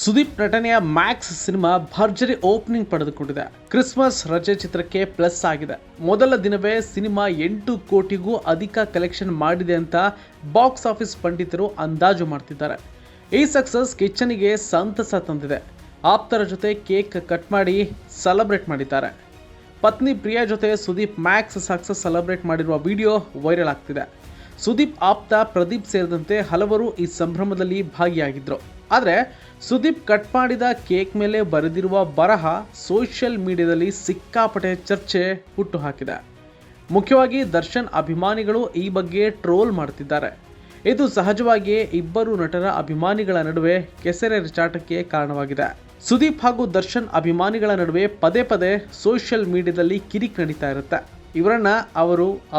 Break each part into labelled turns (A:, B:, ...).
A: ಸುದೀಪ್ ನಟನೆಯ Max cinema ಭರ್ಜರಿ opening ಪಡೆದುಕೊಂಡಿದೆ. ಕ್ರಿಸ್ಮಸ್ ರಜೆ ಚಿತ್ರಕ್ಕೆ ಪ್ಲಸ್ ಆಗಿದೆ. ಮೊದಲ ದಿನವೇ ಸಿನಿಮಾ 8 ಕೋಟಿಗೂ ಅಧಿಕ ಕಲೆಕ್ಷನ್ ಮಾಡಿದೆ ಅಂತ ಬಾಕ್ಸ್ ಆಫೀಸ್ ಪಂಡಿತರು ಅಂದಾಜು ಮಾಡ್ತಿದ್ದಾರೆ. ಈ ಸಕ್ಸಸ್ ಕಿಚ್ಚನಿಗೆ ಸಂತಸ ತಂದಿದೆ. ಆಪ್ತರ ಜೊತೆ ಕೇಕ್ ಕಟ್ ಮಾಡಿ ಸೆಲೆಬ್ರೇಟ್ ಮಾಡಿದ್ದಾರೆ. ಪತ್ನಿ ಪ್ರಿಯಾ ಜೊತೆ ಸುದೀಪ್ ಮ್ಯಾಕ್ಸ್ ಸಕ್ಸಸ್ ಸೆಲೆಬ್ರೇಟ್ ಮಾಡಿರುವ ವಿಡಿಯೋ ವೈರಲ್ ಆಗ್ತಿದೆ. ಸುದೀಪ್ ಆಪ್ತ ಪ್ರದೀಪ್ ಸೇರಿದಂತೆ ಹಲವರು ಈ ಸಂಭ್ರಮದಲ್ಲಿ ಭಾಗಿಯಾಗಿದ್ರು. ಆದರೆ ಸುದೀಪ್ ಕಟ್ ಮಾಡಿದ ಕೇಕ್ ಮೇಲೆ ಬರೆದಿರುವ ಬರಹ ಸೋಷಿಯಲ್ ಮೀಡಿಯಾದಲ್ಲಿ ಸಿಕ್ಕಾಪಟ್ಟೆ ಚರ್ಚೆ ಹುಟ್ಟುಹಾಕಿದೆ. ಮುಖ್ಯವಾಗಿ ದರ್ಶನ್ ಅಭಿಮಾನಿಗಳು ಈ ಬಗ್ಗೆ ಟ್ರೋಲ್ ಮಾಡ್ತಿದ್ದಾರೆ. ಇದು ಸಹಜವಾಗಿಯೇ ಇಬ್ಬರು ನಟರ ಅಭಿಮಾನಿಗಳ ನಡುವೆ ಕೆಸರೆರಚಾಟಕ್ಕೆ ಕಾರಣವಾಗಿದೆ. ಸುದೀಪ್ ಹಾಗೂ ದರ್ಶನ್ ಅಭಿಮಾನಿಗಳ ನಡುವೆ ಪದೇ ಪದೇ ಸೋಷಿಯಲ್ ಮೀಡಿಯಾದಲ್ಲಿ ಕಿರಿಕ್ ನಡೀತಾ ಇರುತ್ತೆ.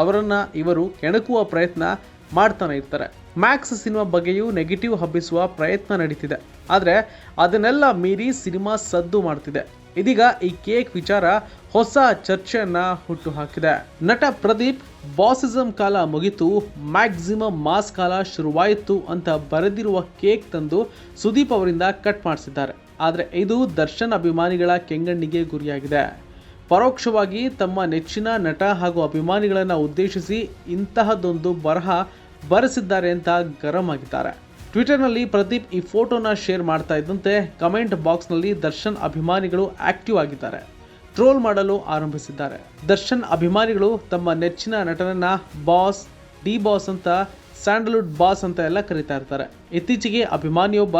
A: ಅವರನ್ನ ಇವರು ಕೆಣಕುವ ಪ್ರಯತ್ನ ಮಾಡ್ತಾನೆ ಇರ್ತಾರೆ. ಮ್ಯಾಕ್ಸ್ ಸಿನಿಮಾ ಬಗ್ಗೆಯೂ ನೆಗೆಟಿವ್ ಹಬ್ಬಿಸುವ ಪ್ರಯತ್ನ ನಡೀತಿದೆ. ಆದರೆ ಅದನ್ನೆಲ್ಲ ಮೀರಿ ಸಿನಿಮಾ ಸದ್ದು ಮಾಡ್ತಿದೆ. ಇದೀಗ ಈ ಕೇಕ್ ವಿಚಾರ ಹೊಸ ಚರ್ಚೆಯನ್ನ ಹುಟ್ಟುಹಾಕಿದೆ. ನಟ ಪ್ರದೀಪ್ ಬಾಸಿಸಂ ಕಾಲ ಮುಗಿತು, ಮ್ಯಾಕ್ಸಿಮಮ್ ಮಾಸ್ ಕಾಲ ಶುರುವಾಯಿತು ಅಂತ ಬರೆದಿರುವ ಕೇಕ್ ತಂದು ಸುದೀಪ್ ಅವರಿಂದ ಕಟ್ ಮಾಡಿಸಿದ್ದಾರೆ. ಆದರೆ ಇದು ದರ್ಶನ್ ಅಭಿಮಾನಿಗಳ ಕೆಂಗಣ್ಣಿಗೆ ಗುರಿಯಾಗಿದೆ. ಪರೋಕ್ಷವಾಗಿ ತಮ್ಮ ನೆಚ್ಚಿನ ನಟ ಹಾಗೂ ಅಭಿಮಾನಿಗಳನ್ನು ಉದ್ದೇಶಿಸಿ ಇಂತಹದೊಂದು ಬರಹ ಬರೆಸಿದ್ದಾರೆ ಅಂತ ಗರಂ ಆಗಿದ್ದಾರೆ. ಟ್ವಿಟರ್ನಲ್ಲಿ ಪ್ರದೀಪ್ ಈ ಫೋಟೋನ ಶೇರ್ ಮಾಡ್ತಾ ಇದ್ದಂತೆ ಕಮೆಂಟ್ ಬಾಕ್ಸ್ನಲ್ಲಿ ದರ್ಶನ್ ಅಭಿಮಾನಿಗಳು ಆಕ್ಟಿವ್ ಆಗಿದ್ದಾರೆ. ಟ್ರೋಲ್ ಮಾಡಲು ಆರಂಭಿಸಿದ್ದಾರೆ. ದರ್ಶನ್ ಅಭಿಮಾನಿಗಳು ತಮ್ಮ ನೆಚ್ಚಿನ ನಟನನ್ನ ಬಾಸ್, ಡಿ ಬಾಸ್ ಅಂತ, ಸ್ಯಾಂಡಲ್ವುಡ್ ಬಾಸ್ ಅಂತ ಎಲ್ಲ ಕರೀತಾ ಇರ್ತಾರೆ. ಇತ್ತೀಚೆಗೆ ಅಭಿಮಾನಿಯೊಬ್ಬ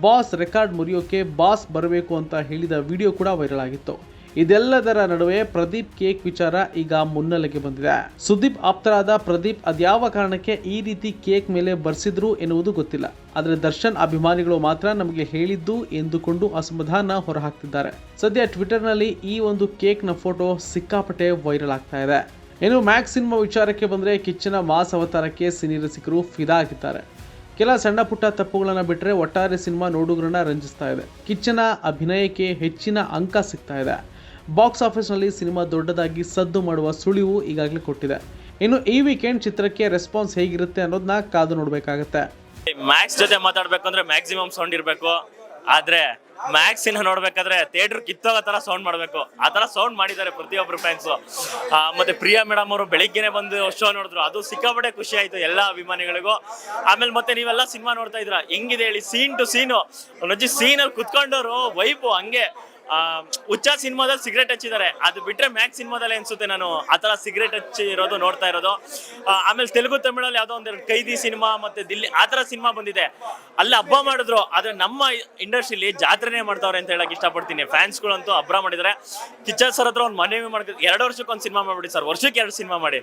A: ಬಾಸ್ ರೆಕಾರ್ಡ್ ಮುರಿಯೋಕೆ ಬಾಸ್ ಬರಬೇಕು ಅಂತ ಹೇಳಿದ ವಿಡಿಯೋ ಕೂಡ ವೈರಲ್ ಆಗಿತ್ತು. ಇದೆಲ್ಲದರ ನಡುವೆ ಪ್ರದೀಪ್ ಕೇಕ್ ವಿಚಾರ ಈಗ ಮುನ್ನೆಲೆಗೆ ಬಂದಿದೆ. ಸುದೀಪ್ ಆಪ್ತರಾದ ಪ್ರದೀಪ್ ಅದ್ಯಾವ ಕಾರಣಕ್ಕೆ ಈ ರೀತಿ ಕೇಕ್ ಮೇಲೆ ಬರ್ಸಿದ್ರು ಎನ್ನುವುದು ಗೊತ್ತಿಲ್ಲ. ಆದರೆ ದರ್ಶನ್ ಅಭಿಮಾನಿಗಳು ಮಾತ್ರ ನಮಗೆ ಹೇಳಿದ್ದು ಎಂದುಕೊಂಡು ಅಸಮಾಧಾನ ಹೊರಹಾಕ್ತಿದ್ದಾರೆ. ಸದ್ಯ ಟ್ವಿಟರ್ನಲ್ಲಿ ಈ ಒಂದು ಕೇಕ್ನ ಫೋಟೋ ಸಿಕ್ಕಾಪಟ್ಟೆ ವೈರಲ್ ಆಗ್ತಾ ಇದೆ. ಇನ್ನು ಮ್ಯಾಕ್ಸ್ ಸಿನಿಮಾ ವಿಚಾರಕ್ಕೆ ಬಂದರೆ ಕಿಚ್ಚನ ಮಾಸ್ ಅವತಾರಕ್ಕೆ ಸಿನಿ ರಸಿಕರು ಫಿದಾ ಆಗಿದ್ದಾರೆ. ಕೆಲ ಸಣ್ಣ ಪುಟ್ಟ ತಪ್ಪುಗಳನ್ನು ಬಿಟ್ಟರೆ ಒಟ್ಟಾರೆ ಸಿನಿಮಾ ನೋಡುಗರನ್ನ ರಂಜಿಸ್ತಾ ಇದೆ. ಕಿಚ್ಚನ ಅಭಿನಯಕ್ಕೆ ಹೆಚ್ಚಿನ ಅಂಕ ಸಿಗ್ತಾ ಇದೆ. ಬಾಕ್ಸ್ ಆಫೀಸ್ನಲ್ಲಿ ಸಿನಿಮಾ ದೊಡ್ಡದಾಗಿ ಸದ್ದು ಮಾಡುವ ಸುಳಿವು ಈಗಾಗಲೇ ಕೊಟ್ಟಿದೆ. ಇನ್ನು ಈ ವೀಕೆಂಡ್ ಚಿತ್ರಕ್ಕೆ ರೆಸ್ಪಾನ್ಸ್ ಹೇಗಿರುತ್ತೆ ಅನ್ನೋದನ್ನ ಕಾದು ನೋಡಬೇಕಾಗತ್ತೆ.
B: ಮ್ಯಾಕ್ಸ್ ಜೊತೆ ಮಾತಾಡ್ಬೇಕು ಅಂದ್ರೆ ಮ್ಯಾಕ್ಸಿಮಮ್ ಸೌಂಡ್ ಇರಬೇಕು. ಆದ್ರೆ ಮ್ಯಾಕ್ಸ್ ನೋಡ್ಬೇಕಾದ್ರೆ ಥಿಯೇಟರ್ ಕಿತ್ತೋಗೋ ತರ ಸೌಂಡ್ ಮಾಡಬೇಕು. ಆ ತರ ಸೌಂಡ್ ಮಾಡಿದ್ದಾರೆ ಪ್ರತಿಯೊಬ್ಬರು ಫ್ಯಾನ್ಸ್. ಮತ್ತೆ ಪ್ರಿಯಾ ಮೇಡಮ್ ಅವರು ಬೆಳಿಗ್ಗೆನೆ ಬಂದು ಶೋ ನೋಡಿದ್ರು. ಅದು ಸಿಕ್ಕಾಪಟ್ಟೆ ಖುಷಿ ಆಯ್ತು ಎಲ್ಲ ಅಭಿಮಾನಿಗಳಿಗೂ. ಆಮೇಲೆ ಮತ್ತೆ ನೀವೆಲ್ಲ ಸಿನಿಮಾ ನೋಡ್ತಾ ಇದ್ರ, ಹೆಂಗಿದೆ ಹೇಳಿ, ಸೀನ್ ಟು ಸೀನು ಸೀನಲ್ಲಿ ಕುತ್ಕೊಂಡವರು ವೈಪು ಹಂಗೆ. ಹುಚ್ಚ ಸಿನಿಮಾದಲ್ಲಿ ಸಿಗರೇಟ್ ಹಚ್ಚಿದ್ದಾರೆ, ಅದು ಬಿಟ್ರೆ ಮ್ಯಾಕ್ಸ್ ಸಿನಿಮಾದಲ್ಲಿ ಅನ್ಸುತ್ತೆ ನಾನು ಆ ತರ ಸಿಗರೇಟ್ ಹಚ್ಚಿ ಇರೋದು ನೋಡ್ತಾ ಇರೋದು. ಆಮೇಲೆ ತೆಲುಗು ತಮಿಳಲ್ಲಿ ಯಾವ್ದೋ ಒಂದೆರಡು ಕೈದಿ ಸಿನಿಮಾ ಮತ್ತೆ ದಿಲ್ಲಿ ಆ ತರ ಸಿನಿಮಾ ಬಂದಿದೆ, ಅಲ್ಲಿ ಹಬ್ಬ ಮಾಡಿದ್ರು. ಆದ್ರೆ ನಮ್ಮ ಇಂಡಸ್ಟ್ರಿಲಿ ಜಾತ್ರೆನೇ ಮಾಡ್ತಾವ್ರೆ ಅಂತ ಹೇಳಕ್ ಇಷ್ಟಪಡ್ತೀನಿ. ಫ್ಯಾನ್ಸ್ಗಳಂತೂ ಹಬ್ಬ ಮಾಡಿದ್ದಾರೆ. ಕಿಚ್ಚ ಸರ್ ಹತ್ರ ಒಂದು ಮನವಿ ಮಾಡ್ತಾರೆ, 2 ವರ್ಷಕ್ಕೆ ಒಂದು ಸಿನಿಮಾ ಮಾಡ್ಬಿಡಿ ಸರ್, ವರ್ಷಕ್ಕೆ 2 ಸಿನಿಮಾ ಮಾಡಿ.